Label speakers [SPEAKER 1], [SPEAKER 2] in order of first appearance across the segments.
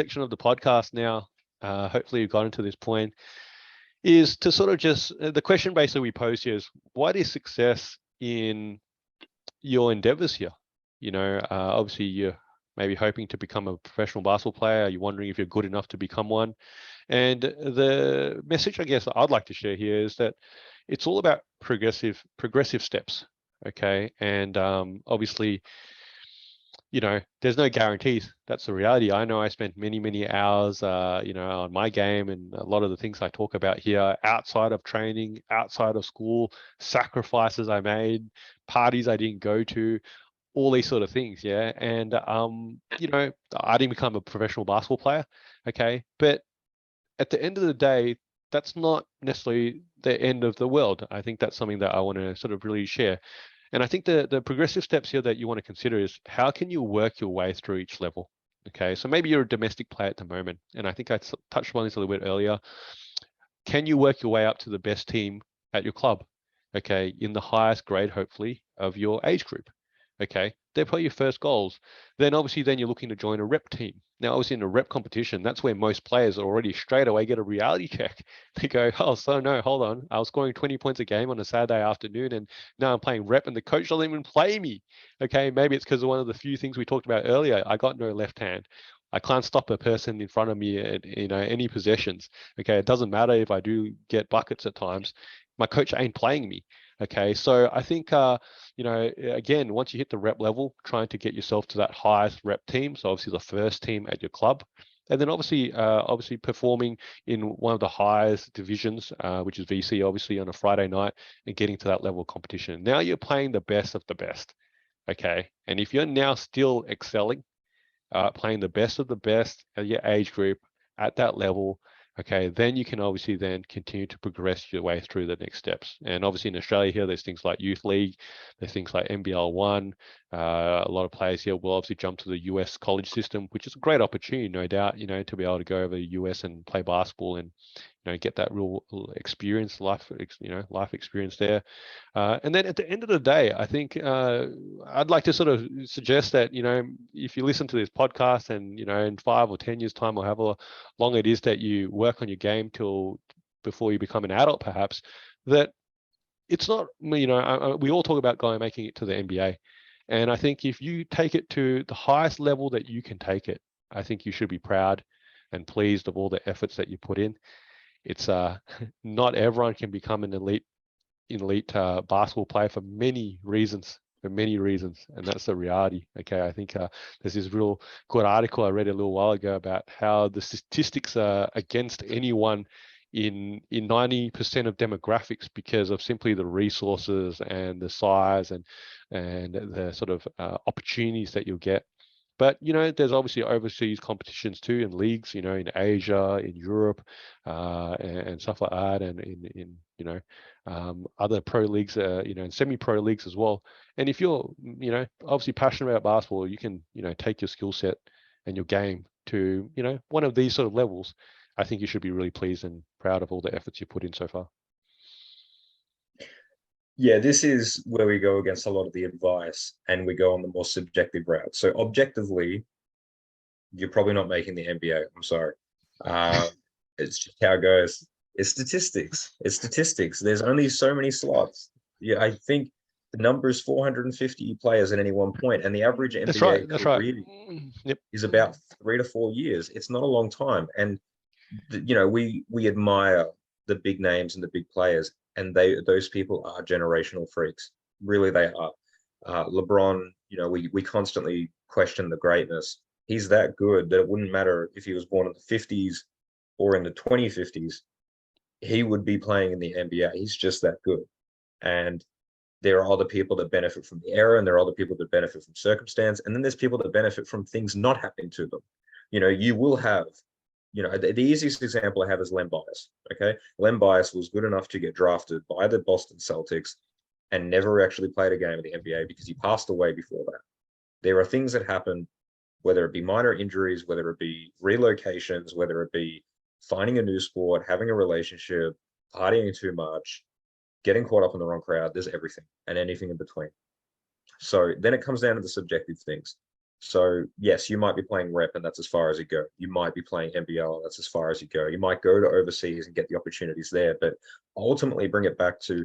[SPEAKER 1] section of the podcast now, hopefully you've gotten to this point, is to sort of just, the question basically we pose here is, what is success in your endeavors here? Obviously you're maybe hoping to become a professional basketball player. You're wondering if you're good enough to become one. And the message I guess I'd like to share here is that it's all about progressive steps. Okay. And obviously, there's no guarantees. That's the reality. I know I spent many hours, on my game, and a lot of the things I talk about here outside of training, outside of school, sacrifices I made, parties I didn't go to, all these sort of things. Yeah. And, I didn't become a professional basketball player. Okay. But at the end of the day, that's not necessarily the end of the world. I think that's something that I want to sort of really share. And I think the progressive steps here that you want to consider is, how can you work your way through each level? Okay, so maybe you're a domestic player at the moment, and I think I touched on this a little bit earlier. Can you work your way up to the best team at your club? Okay, in the highest grade, hopefully, of your age group. Okay, they're probably your first goals. Then obviously, then you're looking to join a rep team. Now, obviously, in a rep competition, that's where most players already straight away get a reality check. They go, oh, so no, hold on. I was scoring 20 points a game on a Saturday afternoon, and now I'm playing rep, and the coach doesn't even play me. Okay, maybe it's because of one of the few things we talked about earlier. I got no left hand. I can't stop a person in front of me at any possessions. Okay, it doesn't matter if I do get buckets at times. My coach ain't playing me. Okay, so I think again, once you hit the rep level, trying to get yourself to that highest rep team, so obviously the first team at your club, and then obviously performing in one of the highest divisions, which is VC, obviously on a Friday night, and getting to that level of competition. Now you're playing the best of the best. Okay, and if you're now still excelling, playing the best of the best at your age group at that level, okay, then you can obviously then continue to progress your way through the next steps. And obviously in Australia here, there's things like Youth League, there's things like NBL One. A lot of players here will obviously jump to the US college system, which is a great opportunity, no doubt, to be able to go over the US and play basketball and get that real experience, life experience there. And then at the end of the day, I think I'd like to sort of suggest that, if you listen to this podcast and, in 5 or 10 years time, or however long it is that you work on your game till before you become an adult, perhaps, that it's not, we all talk about making it to the NBA. And I think if you take it to the highest level that you can take it, I think you should be proud and pleased of all the efforts that you put in. It's not everyone can become an elite basketball player for many reasons, and that's the reality. Okay, I think there's this real good article I read a little while ago about how the statistics are against anyone in 90% of demographics because of simply the resources and the size and the sort of opportunities that you'll get. But, there's obviously overseas competitions too, in leagues, in Asia, in Europe, and stuff like that, and in other pro leagues, and semi-pro leagues as well. And if you're, obviously passionate about basketball, you can, take your skill set and your game to, one of these sort of levels. I think you should be really pleased and proud of all the efforts you put in so far.
[SPEAKER 2] Yeah, this is where we go against a lot of the advice and we go on the more subjective route. So objectively, you're probably not making the NBA. I'm sorry. It's just how it goes. It's statistics. There's only so many slots. Yeah, I think the number is 450 players at any one point, and the average NBA career is about 3 to 4 years. It's not a long time. And we admire the big names and the big players, and those people are generational freaks. Really, they are. LeBron, we constantly question the greatness. He's that good that it wouldn't matter if he was born in the 50s or in the 2050s. He would be playing in the NBA. He's just that good. And there are other people that benefit from the era, and there are other people that benefit from circumstance. And then there's people that benefit from things not happening to them. You will have, the easiest example I have is Len Bias. Okay. Len Bias was good enough to get drafted by the Boston Celtics and never actually played a game in the NBA because he passed away before that. There are things that happen, whether it be minor injuries, whether it be relocations, whether it be finding a new sport, having a relationship, partying too much, getting caught up in the wrong crowd. There's everything and anything in between. So then it comes down to the subjective things. So yes, you might be playing rep and that's as far as you go. You might be playing NBL and that's as far as you go. You might go to overseas and get the opportunities there, but ultimately bring it back to,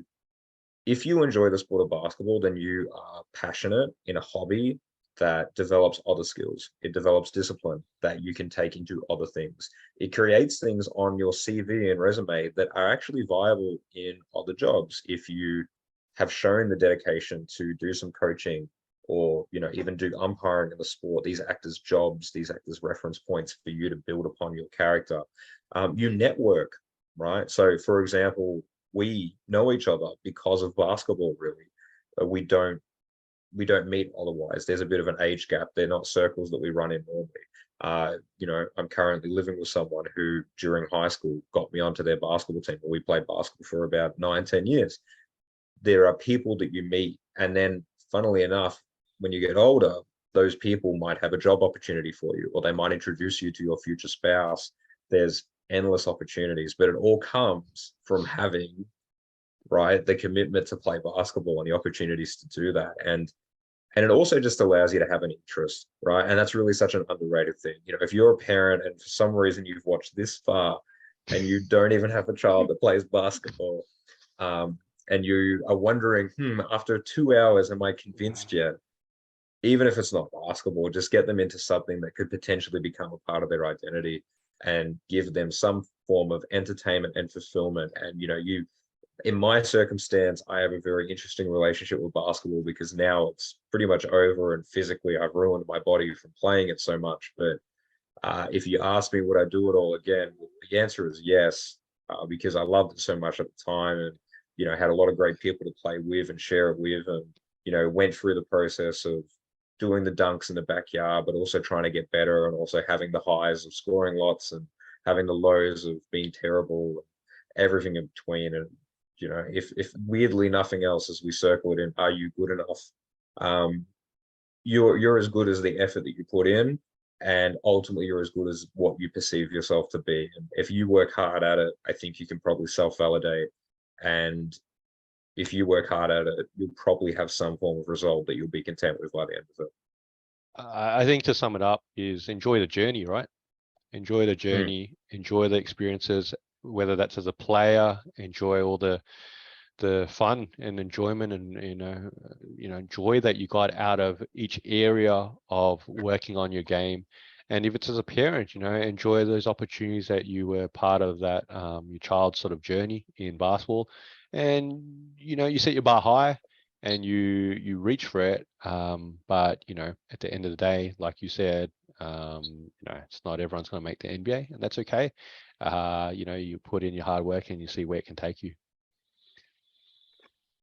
[SPEAKER 2] if you enjoy the sport of basketball, then you are passionate in a hobby that develops other skills. It develops discipline that you can take into other things. It creates things on your CV and resume that are actually viable in other jobs. If you have shown the dedication to do some coaching, or even do umpiring in the sport, these act as jobs, these act as reference points for you to build upon your character. You network, right? So for example, we know each other because of basketball, really. We don't meet otherwise. There's a bit of an age gap. They're not circles that we run in normally. I'm currently living with someone who during high school got me onto their basketball team. We played basketball for about 9-10 years. There are people that you meet, and then funnily enough, when you get older, those people might have a job opportunity for you, or they might introduce you to your future spouse. There's endless opportunities, but it all comes from having, right, the commitment to play basketball and the opportunities to do that. And it also just allows you to have an interest, right? And that's really such an underrated thing. If you're a parent and for some reason you've watched this far and you don't even have a child that plays basketball, and you are wondering, after 2 hours, am I convinced yet? Even if it's not basketball, just get them into something that could potentially become a part of their identity and give them some form of entertainment and fulfillment. And in my circumstance, I have a very interesting relationship with basketball because now it's pretty much over, and physically I've ruined my body from playing it so much. But if you ask me, would I do it all again? Well, the answer is yes, because I loved it so much at the time, and had a lot of great people to play with and share it with, and went through the process of doing the dunks in the backyard, but also trying to get better, and also having the highs of scoring lots and having the lows of being terrible, everything in between. And if weirdly nothing else, as we circle it in, are you good enough? You're as good as the effort that you put in, and ultimately you're as good as what you perceive yourself to be. And if you work hard at it, I think you can probably self-validate. And if you work hard at it, you'll probably have some form of result that you'll be content with by the end of it.
[SPEAKER 1] I think to sum it up is enjoy the journey, right? Enjoy the journey, enjoy the experiences, whether that's as a player, enjoy all the fun and enjoyment and joy that you got out of each area of working on your game. And if it's as a parent, enjoy those opportunities that you were part of, that your child's sort of journey in basketball. And you set your bar high and you reach for it, but at the end of the day, like you said, it's not everyone's going to make the NBA, and that's okay. You put in your hard work and you see where it can take you.